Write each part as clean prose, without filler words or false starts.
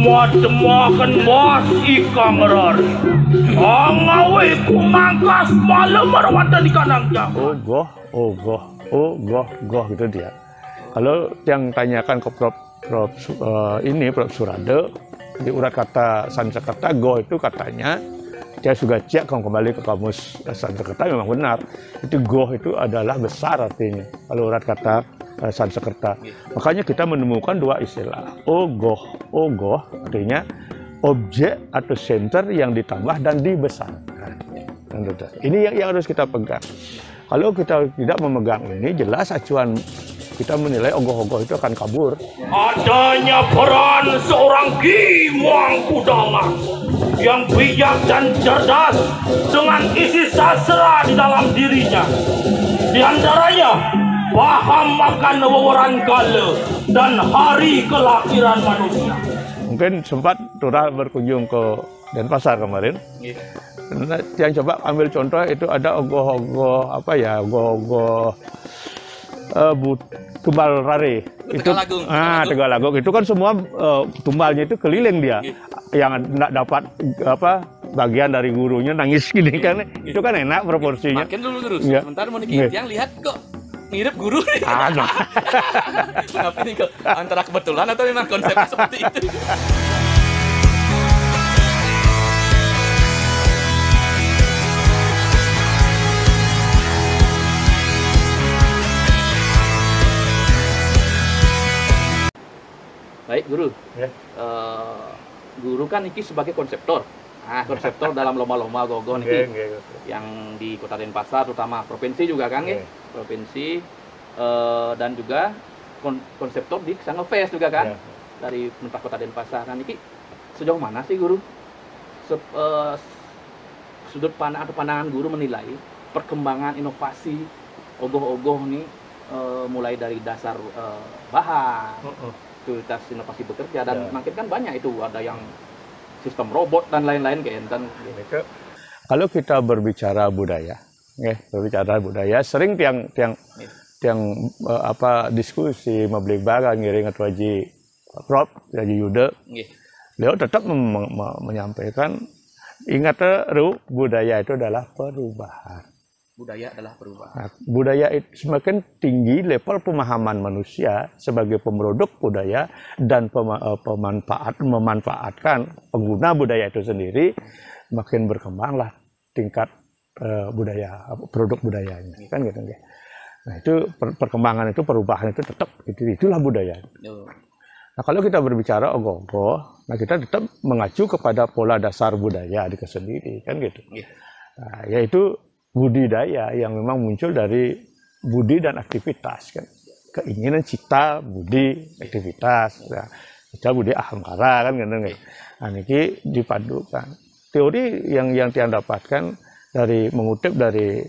Makan bos ikan rari. Angawe ku mangkas malam merawatan ikan angja. Goh gitu dia. Kalau yang tanyakan ke Prof Surade di urat kata Sanskerta goh itu katanya dia juga cek kembali ke kamus Sanskerta memang benar. Itu goh itu adalah besar artinya kalau urat kata Sanskerta. Makanya kita menemukan dua istilah. Ogoh artinya objek atau center yang ditambah dan dibesarkan. Ini yang harus kita pegang. Kalau kita tidak memegang ini, jelas acuan kita menilai ogoh-ogoh itu akan kabur. Adanya peran seorang Ki Muang Kudangan yang bijak dan cerdas dengan isi sastra di dalam dirinya. Di antaranya paham akan wewaran kala dan hari kelahiran manusia. Mungkin sempat Turah berkunjung ke Denpasar kemarin. Yang coba ambil contoh itu ada ogoh-ogoh ogoh-ogoh tumbal rare itu Tegalagung itu kan semua tumbalnya itu keliling dia yang nggak dapat bagian dari gurunya nangis gini kan itu kan enak proporsinya. Makin dulu terus sebentar mau yang lihat kok mirip guru nih. Kenapa nih kok antara kebetulan atau memang konsepnya seperti itu? Baik guru, guru kan iki sebagai konseptor. Nah, konseptor dalam lomba-lomba gogoh niki yang di Kota Denpasar, terutama provinsi juga kan, provinsi dan juga konseptor di Sangga Fest juga kan, dari pemerintah Kota Denpasar. Nah, niki sejauh mana sih guru sudut pandang atau pandangan guru menilai perkembangan inovasi ogoh-ogoh nih mulai dari dasar bahan. Kualitas inovasi bekerja dan makin kan banyak itu ada yang sistem robot dan lain-lain kan. Kalau kita berbicara budaya, sering tiang diskusi membeli barang ngiring atau Prof Yuda, beliau tetap menyampaikan ingat budaya itu adalah perubahan. Budaya adalah perubahan. Nah, budaya itu semakin tinggi level pemahaman manusia sebagai pemroduk budaya dan memanfaatkan pengguna budaya itu sendiri, makin berkembanglah tingkat produk budayanya, kan gitu ya. Nah itu perkembangan itu perubahan itu tetap itulah budaya. Nah kalau kita berbicara ogoh-ogoh, nah kita tetap mengacu kepada pola dasar budaya itu sendiri, kan gitu. Nah, yaitu budidaya yang memang muncul dari budi dan aktivitas kan, keinginan cita budi aktivitas, cita budi ahamkara kan gitu. Nah ini dipadukan teori yang tiang dapatkan dari mengutip dari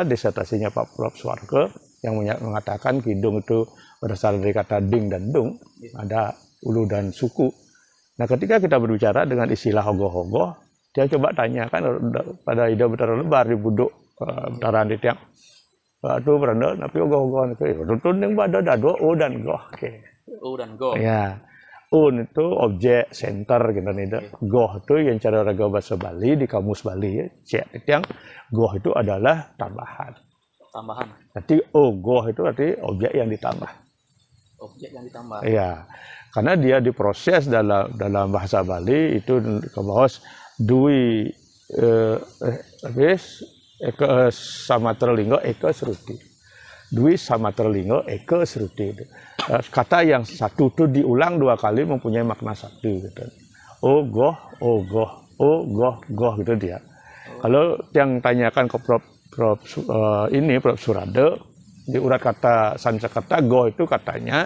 disertasinya Pak Prof Suarke yang mengatakan kidung itu berasal dari kata ding dan dung, ada ulu dan suku. Nah ketika kita berbicara dengan istilah ogoh-ogoh, dia coba tanyakan pada ide betara lebar di buduk betaran di tiang. Itu beranda tapi ogoh-ogoh itu rutun yang pada dado o dan goh. O dan goh. Ya. Un itu objek center gitu nih. Goh itu yang cara raga bahasa Bali di kamus Bali ya. Cek tiang goh itu adalah tambahan. Tambahan. Berarti goh itu arti objek yang ditambah. Objek yang ditambah. Iya. Karena dia diproses dalam bahasa Bali itu ke bawah dui sama terlinggo eka seruti. Dwi sama terlinggo eka seruti. Kata yang satu itu diulang dua kali mempunyai makna satu gitu. Goh gitu dia. Kalau yang tanyakan ke Prof Surade di urat kata Sanskerta goh itu katanya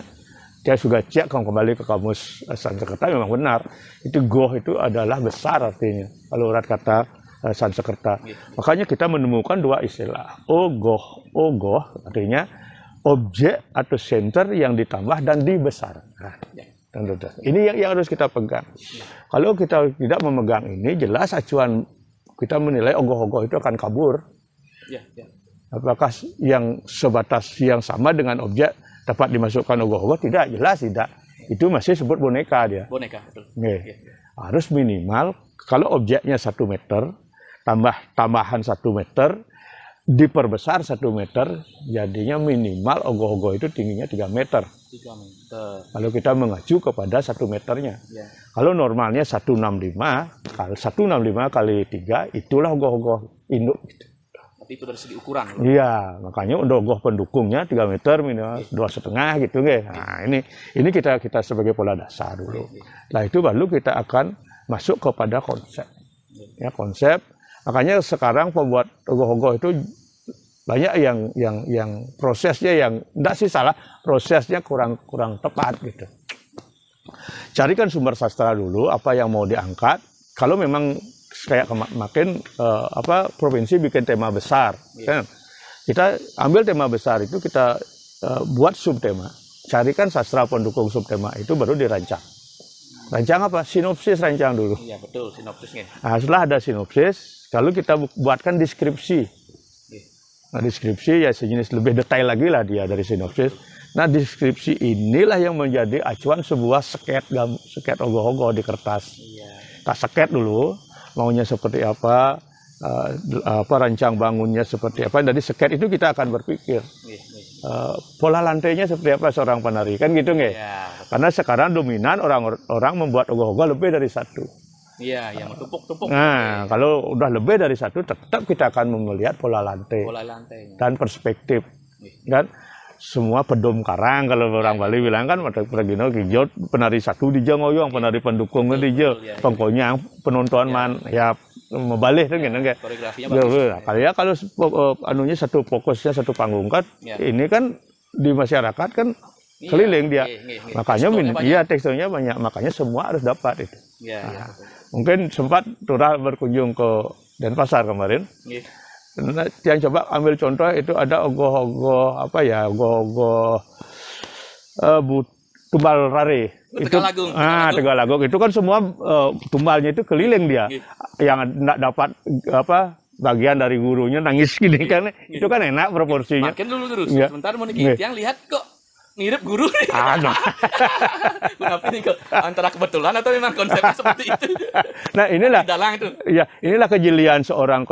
dia juga cek kembali ke kamus Sanskerta memang benar. Itu goh itu adalah besar artinya kalau urat kata Sanskerta. Makanya kita menemukan dua istilah. Ogoh artinya objek atau center yang ditambah dan dibesarkan. Ini yang harus kita pegang. Kalau kita tidak memegang ini, jelas acuan kita menilai ogoh-ogoh itu akan kabur. Apakah yang sebatas yang sama dengan objek dapat dimasukkan ogoh-ogoh? Tidak, jelas tidak. itu masih sebut boneka dia. Boneka, betul. Harus minimal kalau objeknya 1 meter, tambahan 1 meter, diperbesar 1 meter, jadinya minimal ogoh-ogoh itu tingginya 3 meter. 3 meter. Kalau kita mengacu kepada 1 meternya. Kalau normalnya 165, kalau 165 kali 3, itulah ogoh-ogoh induk. Tapi itu dari segi ukuran. Iya, makanya ogoh pendukungnya 3 meter minimal 2,5 gitu, nggih. Nah, ini kita sebagai pola dasar dulu. Nah, itu baru kita akan masuk kepada konsep. Ya, konsep. Makanya sekarang pembuat ogoh-ogoh itu banyak yang prosesnya yang enggak sih salah, prosesnya kurang tepat gitu. Carikan sumber sastra dulu apa yang mau diangkat. Kalau memang kayak kemarin provinsi bikin tema besar, kan? Kita ambil tema besar itu kita buat subtema. Carikan sastra pendukung subtema itu baru dirancang. Rancang apa? Sinopsis rancang dulu. Iya betul, sinopsisnya. Nah, setelah ada sinopsis, kalau kita buatkan deskripsi. Nah, deskripsi ya sejenis lebih detail lagi lah dia dari sinopsis. Nah, deskripsi inilah yang menjadi acuan sebuah sket ogoh-ogoh di kertas. Kita sket dulu, maunya seperti apa, rancang bangunnya seperti apa. Dari sket itu kita akan berpikir. Pola lantainya seperti apa seorang penari, kan gitu nggak? Karena sekarang dominan orang membuat ogoh-ogoh lebih dari 1. Iya, yang tumpuk-tumpuk. Nah, kalau udah lebih dari 1, tetap kita akan melihat pola lantai dan perspektif. Kan semua pedom karang, kalau orang Bali bilang kan Pragino Kijot, penari 1 di Jangoyong, penari pendukung di Jo, pokoknya penonton ya membalik kan gitu kan. Koreografinya bagus. Kalau anunya fokusnya satu panggung kan, ini kan di masyarakat kan keliling dia. Makanya teksturnya banyak, makanya semua harus dapat itu. Mungkin sempat Turah berkunjung ke Denpasar kemarin. Nah, yang coba ambil contoh itu ada ogoh-ogoh ogoh-ogoh tumbal rare. Tegalagung. Tegalagung itu kan semua tumbalnya itu keliling dia. Yang enggak dapat bagian dari gurunya nangis gini kan. Itu kan enak proporsinya. Makin dulu terus. Sebentar mau yang lihat kok mirip guru nih. Kenapa nih kok antara kebetulan atau memang konsepnya seperti itu? Nah, inilah itu. Ya, inilah kejelian seorang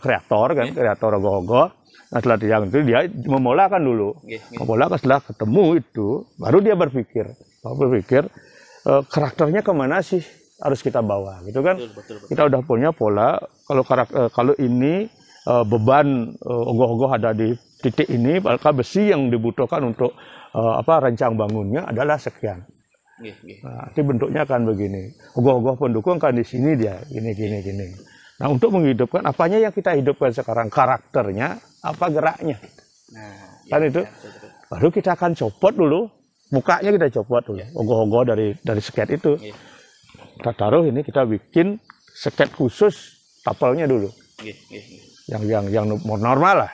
kreator kan, kreator ogoh-ogoh. Nah, setelah itu dia memolakan dulu. Memolakan setelah ketemu itu baru dia berpikir. Karakternya kemana sih harus kita bawa gitu kan? Betul. Kita udah punya pola kalau ini beban ogoh-ogoh ada di titik ini, maka besi yang dibutuhkan untuk rancang bangunnya adalah sekian. Nah, itu bentuknya akan begini. Ogoh-ogoh pendukung kan di sini dia gini. Nah, untuk menghidupkan apanya yang kita hidupkan sekarang, karakternya apa geraknya. Nah, itu baru kita akan copot dulu, mukanya kita copot dulu. Ogoh-ogoh dari sket itu. Kita taruh ini, kita bikin sket khusus tapelnya dulu. Yang normal lah.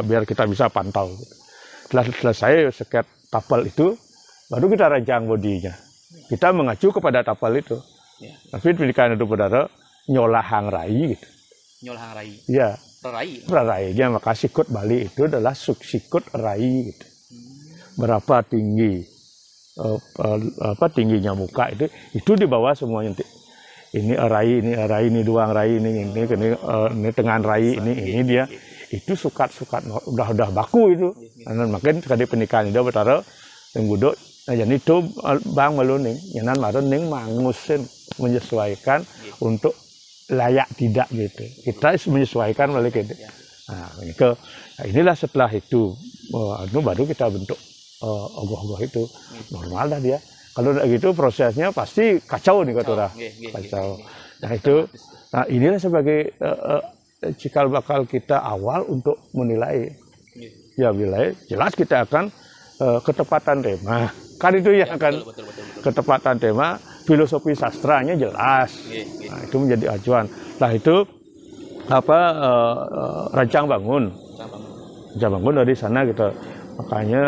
Biar kita bisa pantau. Setelah selesai sket tapel itu, baru kita rancang bodinya. Kita mengacu kepada tapel itu. Tapi pilihan itu saudara nyolahang rai gitu. Nyolahang rai. Iya. Rai. Dia maka sikut Bali itu adalah sikut rai gitu. Berapa tinggi tingginya muka itu di bawah semuanya. Ini rai, ini duang rai, ini tengahan rai, ini dia. Itu sukat udah baku itu. Makin sekali pernikahan itu betara yang budok. Nah, jadi itu bang meluning, nyanan marening mangusin menyesuaikan untuk layak tidak gitu. Kita menyesuaikan balik gitu. Nah, inilah setelah itu baru kita bentuk ogoh-ogoh itu. Normal dah dia. Kalau gitu prosesnya pasti kacau nih kata orang. Kacau. Nah inilah sebagai cikal bakal kita awal untuk menilai. Ya nilai jelas kita akan ketepatan tema. Kan itu yang akan ketepatan tema, filosofi sastranya jelas. Nah, itu menjadi acuan. Nah itu rancang bangun. Rancang bangun dari sana kita. Makanya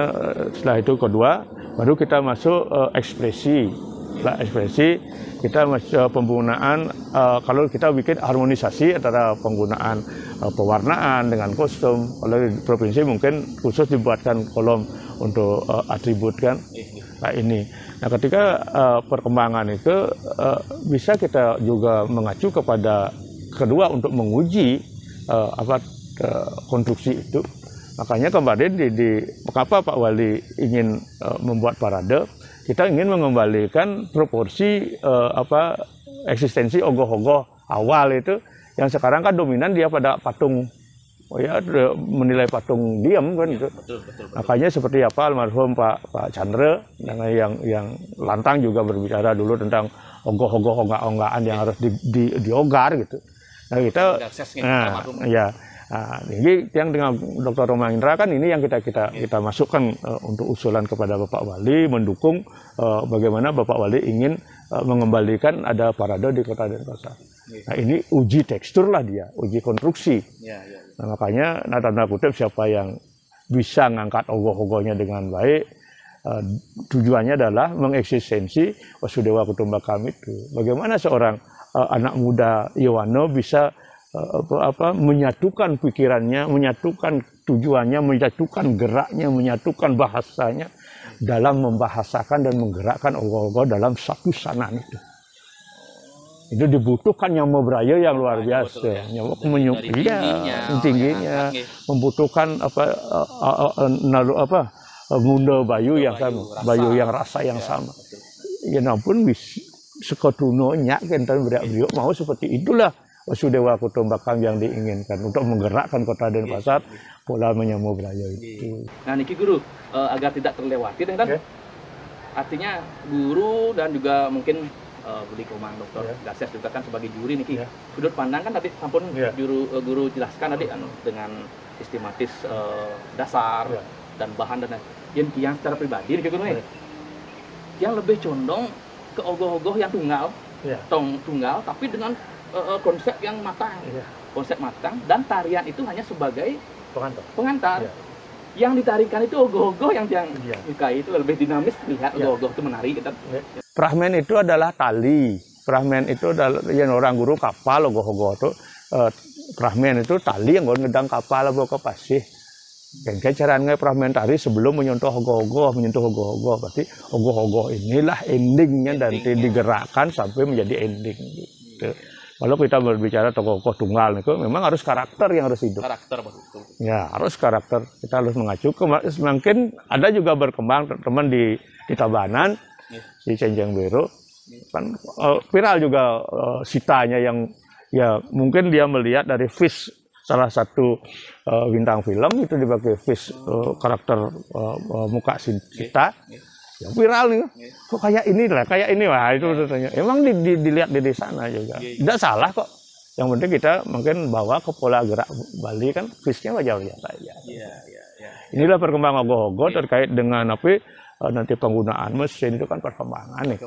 setelah itu kedua baru kita masuk ekspresi. Setelah ekspresi kita masuk penggunaan kalau kita bikin harmonisasi antara penggunaan pewarnaan dengan kostum. Kalau di provinsi mungkin khusus dibuatkan kolom untuk atribut kan. Nah ini, nah ketika perkembangan itu bisa kita juga mengacu kepada kedua untuk menguji konstruksi itu. Makanya kemarin mengapa Pak Wali ingin membuat parade, kita ingin mengembalikan proporsi eksistensi ogoh-ogoh awal itu yang sekarang kan dominan dia pada patung. Menilai patung diam kan gitu. Betul. Makanya seperti apa almarhum Pak Chandra yang lantang juga berbicara dulu tentang ogoh-ogoh onggaan yang harus diogar gitu. Nah kita ini yang dengan Dr. Roma Indra kan ini yang kita masukkan untuk usulan kepada Bapak Wali mendukung bagaimana Bapak Wali ingin mengembalikan ada parade di Kota Denpasar. Nah ini uji tekstur lah dia, uji konstruksi. Nah, makanya tanda kutip siapa yang bisa ngangkat ogoh-ogohnya dengan baik, tujuannya adalah mengeksistensi Wasudewa Kutumbakam itu. Bagaimana seorang anak muda Iwano bisa menyatukan pikirannya, menyatukan tujuannya, menyatukan geraknya, menyatukan bahasanya dalam membahasakan dan menggerakkan ogoh-ogoh dalam satu sanan itu. Itu dibutuhkan Nyamo Braya yang luar biasa, tingginya, membutuhkan Ngunda Bayu yang sama, Bayu yang rasa yang sama. Ya nampun sekotunonya kan beliau mau seperti itulah Wasudewa Kutumbakam yang diinginkan untuk menggerakkan Kota Denpasar pola Nyamo Braya itu. Nah niki guru agar tidak terlewati kan, artinya guru dan juga mungkin Budi Komang Dr. Dases juga kan sebagai juri niki. Sudut pandang kan tadi sampun guru jelaskan tadi dengan sistematis dasar dan bahan dan yang secara pribadi niki guru yang lebih condong ke ogoh-ogoh yang tunggal, tunggal tapi dengan konsep yang matang, konsep matang dan tarian itu hanya sebagai pengantar. Yang ditarikan itu ogoh-ogoh yang disukai itu lebih dinamis, lihat ogoh-ogoh itu menarik gitu. Prahmen itu adalah tali. Prahmen itu adalah yang orang guru kapal ogoh-ogoh itu. Prahmen itu tali yang ngedang kapal ke pasih. Kayak caranya prahmen tari sebelum menyentuh ogoh-ogoh, berarti ogoh-ogoh inilah endingnya dan digerakkan sampai menjadi ending gitu. Kalau kita berbicara tokoh-tokoh tunggal itu memang harus karakter yang harus hidup. Karakter betul. Ya, harus karakter. Kita harus mengacu mungkin ada juga berkembang teman di Tabanan, di Cenjang Bero. Kan viral juga sitanya yang ya mungkin dia melihat dari fish salah satu bintang film itu dipakai fish karakter muka Sita. Ya, viral nih, kok kayak ini wah itu tanya. Emang dilihat di sana juga, tidak salah kok. Yang penting kita mungkin bawa ke pola gerak Bali kan, fishnya wajar biasa aja. Inilah perkembangan ogoh-ogoh terkait dengan nanti penggunaan mesin itu kan perkembangan nih.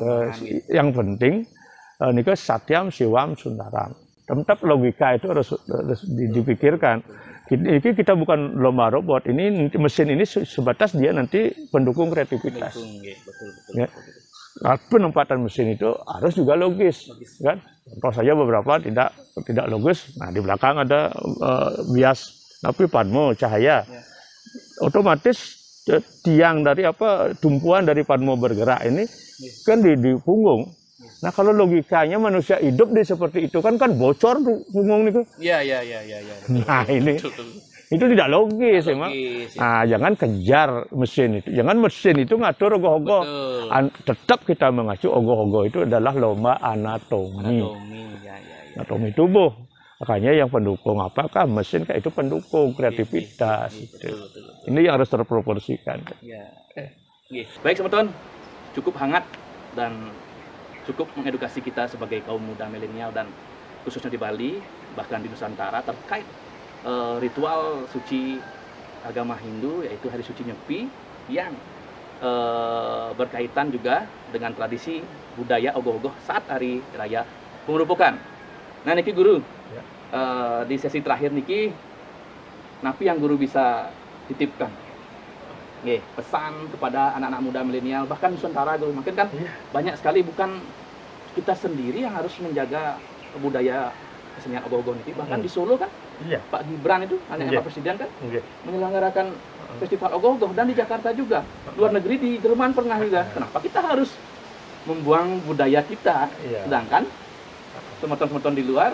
Yang penting nih ke Satyam Siwam Sundaram. Tetap logika itu harus dipikirkan. Ini kita bukan lomba robot, ini mesin ini sebatas dia nanti pendukung kreativitas. Betul. Penempatan mesin itu harus juga logis. Kan? Contoh saja beberapa tidak logis. Nah di belakang ada bias, tapi padmo cahaya. Otomatis tiang dari tumpuan dari padmo bergerak ini kan di punggung. Nah kalau logikanya manusia hidup di seperti itu kan bocor tuh punggung itu. Iya. Nah ini itu tidak logis emang. Nah jangan kejar mesin itu. Jangan mesin itu ngatur ogoh-ogoh. Tetap kita mengacu ogoh-ogoh itu adalah lomba anatomi. Anatomi tubuh. Makanya yang pendukung apakah mesin kayak itu pendukung kreativitas. Betul. Ini yang harus terproporsikan. Baik teman-teman, cukup hangat dan cukup mengedukasi kita sebagai kaum muda milenial dan khususnya di Bali bahkan di Nusantara terkait ritual suci agama Hindu yaitu Hari Suci Nyepi yang berkaitan juga dengan tradisi budaya ogoh-ogoh saat Hari Raya Pengerupukan. Nah niki guru di sesi terakhir niki napi yang guru bisa titipkan pesan kepada anak-anak muda milenial bahkan Nusantara guru mungkin kan banyak sekali bukan kita sendiri yang harus menjaga budaya kesenian ogoh-ogoh ini. Bahkan di Solo kan, Iya. Pak Gibran itu, anaknya Pak Presiden kan, Nggih. menyelenggarakan festival ogoh-ogoh, dan di Jakarta juga, luar negeri di Jerman pernah juga. Kenapa kita harus membuang budaya kita, Iya. sedangkan teman-teman di luar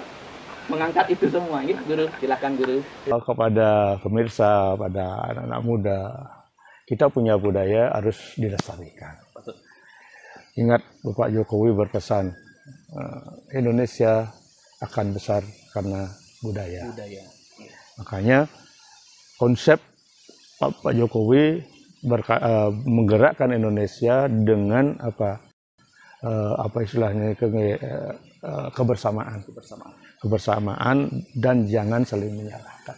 mengangkat itu semua? Ini Guru, silakan Guru. Kepada pemirsa, pada anak-anak muda, kita punya budaya harus dilestarikan. Betul. Ingat Bapak Jokowi berpesan, Indonesia akan besar karena budaya. Budaya. Makanya konsep Pak Jokowi menggerakkan Indonesia dengan apa istilahnya kebersamaan. Kebersamaan dan jangan saling menyalahkan.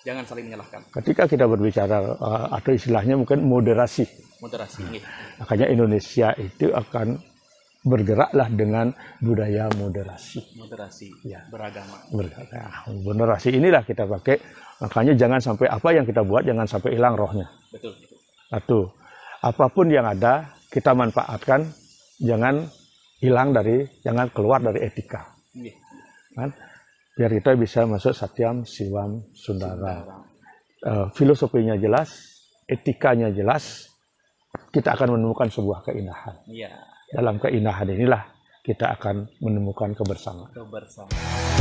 Jangan saling menyalahkan. Ketika kita berbicara atau istilahnya mungkin moderasi. Moderasi. Makanya Indonesia itu akan bergeraklah dengan budaya moderasi. Moderasi. Ya. Beragama. Moderasi inilah kita pakai. Makanya jangan sampai apa yang kita buat jangan sampai hilang rohnya. Betul. Satu, apapun yang ada kita manfaatkan, jangan jangan keluar dari etika. Kan? Biar kita bisa masuk Satyam Siwam Sundara. Filosofinya jelas, etikanya jelas, kita akan menemukan sebuah keindahan. Iya. Dalam keindahan inilah kita akan menemukan kebersamaan. Kebersamaan.